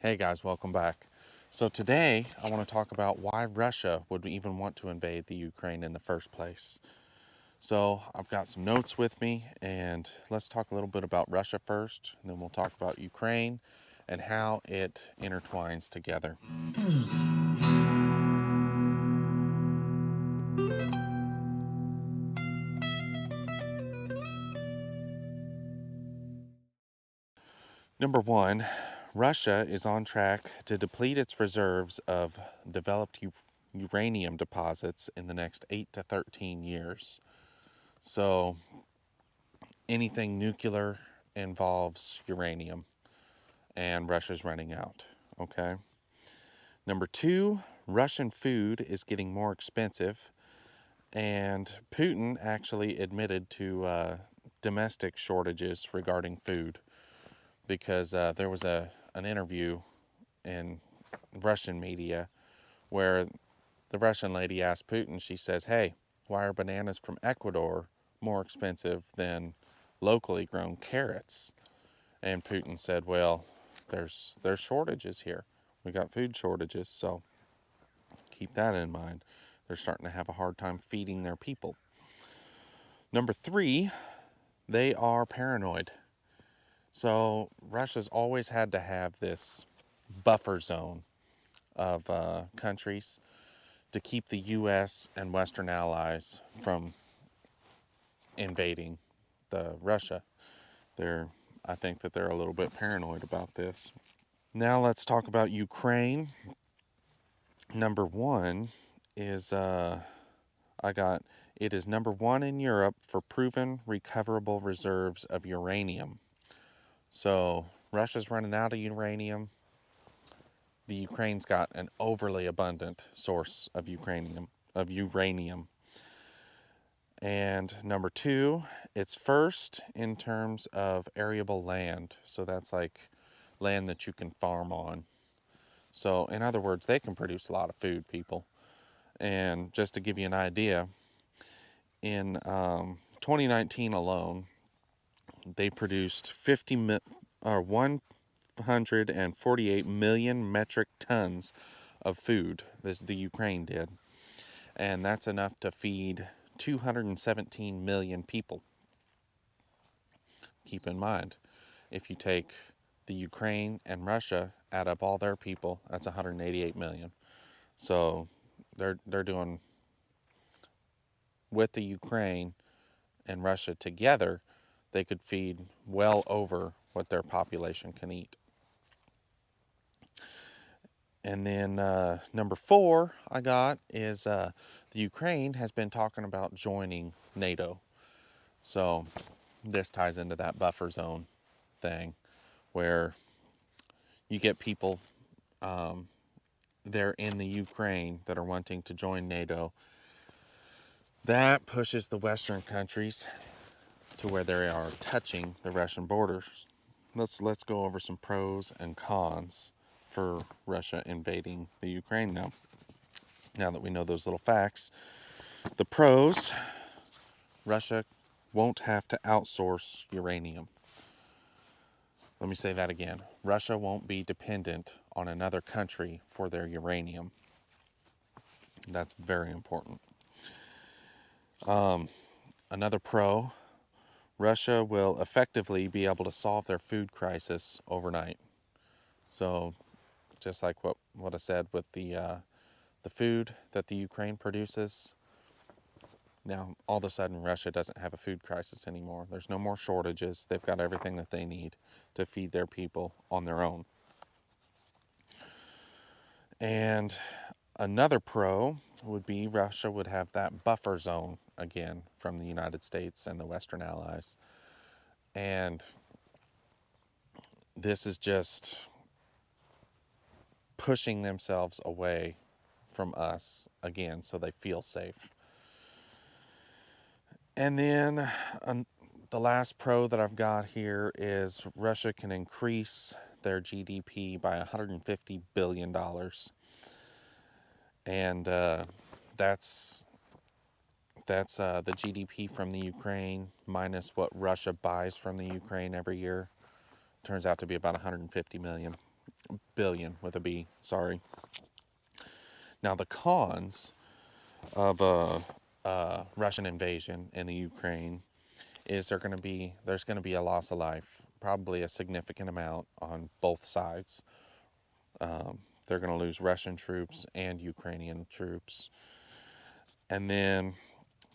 Hey guys, welcome back. So today I want to talk about why Russia would even want to invade the Ukraine in the first place. So I've got some notes with me, and let's talk a little bit about Russia first, and then we'll talk about Ukraine and how it intertwines together. Number one, Russia is on track to deplete its reserves of developed uranium deposits in the next 8 to 13 years. So anything nuclear involves uranium, and Russia's running out. Okay. Number two, Russian food is getting more expensive, and Putin actually admitted to domestic shortages regarding food because there was an interview in Russian media where the Russian lady asked Putin, she says, "Hey, why are bananas from Ecuador more expensive than locally grown carrots?" And Putin said, "Well, there's shortages here. We got food shortages, so keep that in mind. They're starting to have a hard time feeding their people." Number three, they are paranoid. So Russia's always had to have this buffer zone of countries to keep the U.S. and Western allies from invading the Russia. I think that they're a little bit paranoid about this. Now let's talk about Ukraine. Number one is it is number one in Europe for proven recoverable reserves of uranium. So Russia's running out of uranium. The Ukraine's got an overly abundant source of uranium. And number two, it's first in terms of arable land. So that's like land that you can farm on. So in other words, they can produce a lot of food, people. And just to give you an idea, in 2019 alone, they produced 148 million metric tons of food. The Ukraine did, and that's enough to feed 217 million people. Keep in mind, if you take the Ukraine and Russia, add up all their people, that's 188 million. So they're doing, with the Ukraine and Russia together, they could feed well over what their population can eat. And then number four I got is the Ukraine has been talking about joining NATO. So this ties into that buffer zone thing where you get people there in the Ukraine that are wanting to join NATO. That pushes the Western countries to where they are touching the Russian borders. Let's go over some pros and cons for Russia invading the Ukraine now. Now that we know those little facts, the pros: Russia won't have to outsource uranium. Let me say that again. Russia won't be dependent on another country for their uranium. That's very important. Another pro: Russia will effectively be able to solve their food crisis overnight. So, just like what I said with the food that the Ukraine produces, now all of a sudden Russia doesn't have a food crisis anymore. There's no more shortages. They've got everything that they need to feed their people on their own. And another pro would be Russia would have that buffer zone again from the United States and the Western allies. And this is just pushing themselves away from us again so they feel safe. And then the last pro that I've got here is Russia can increase their GDP by $150 billion. And that's the GDP from the Ukraine minus what Russia buys from the Ukraine every year. Turns out to be about 150 million. billion with a B, sorry. Now the cons of a Russian invasion in the Ukraine is there's going to be a loss of life, probably a significant amount on both sides. They're going to lose Russian troops and Ukrainian troops. And then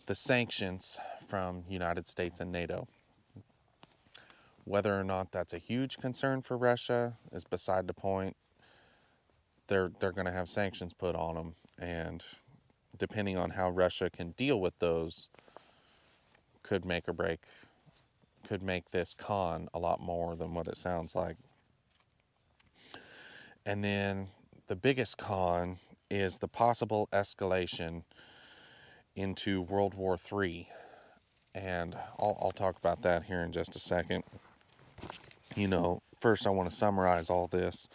the sanctions from United States and NATO. Whether or not that's a huge concern for Russia is beside the point. They're going to have sanctions put on them, and depending on how Russia can deal with those, could make or break, could make this con a lot more than what it sounds like. And then the biggest con is the possible escalation into World War III. And I'll talk about that here in just a second. First I want to summarize all this.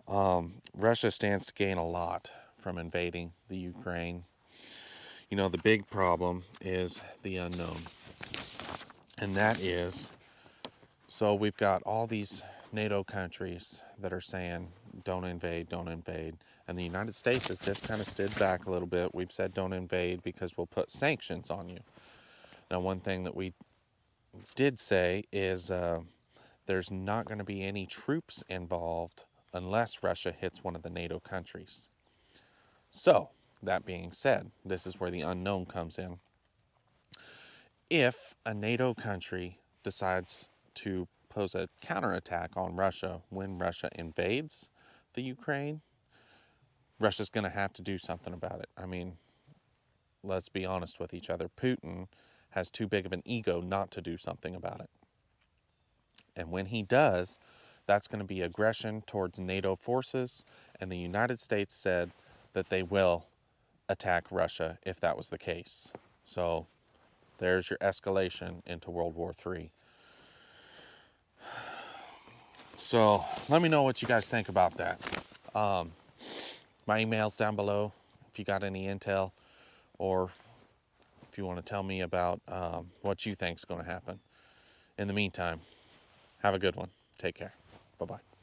Russia stands to gain a lot from invading the Ukraine. The big problem is the unknown. And that is, so we've got all these NATO countries that are saying, don't invade, don't invade. And the United States has just kind of stood back a little bit. We've said don't invade because we'll put sanctions on you. Now, one thing that we did say is there's not going to be any troops involved unless Russia hits one of the NATO countries. So, that being said, this is where the unknown comes in. If a NATO country decides to pose a counterattack on Russia when Russia invades the Ukraine, Russia's going to have to do something about it. I mean, let's be honest with each other. Putin has too big of an ego not to do something about it. And when he does, that's going to be aggression towards NATO forces, and the United States said that they will attack Russia if that was the case. So there's your escalation into World War III. So let me know what you guys think about that. My email's down below if you got any intel, or if you want to tell me about what you think's going to happen. In the meantime, have a good one. Take care. Bye-bye.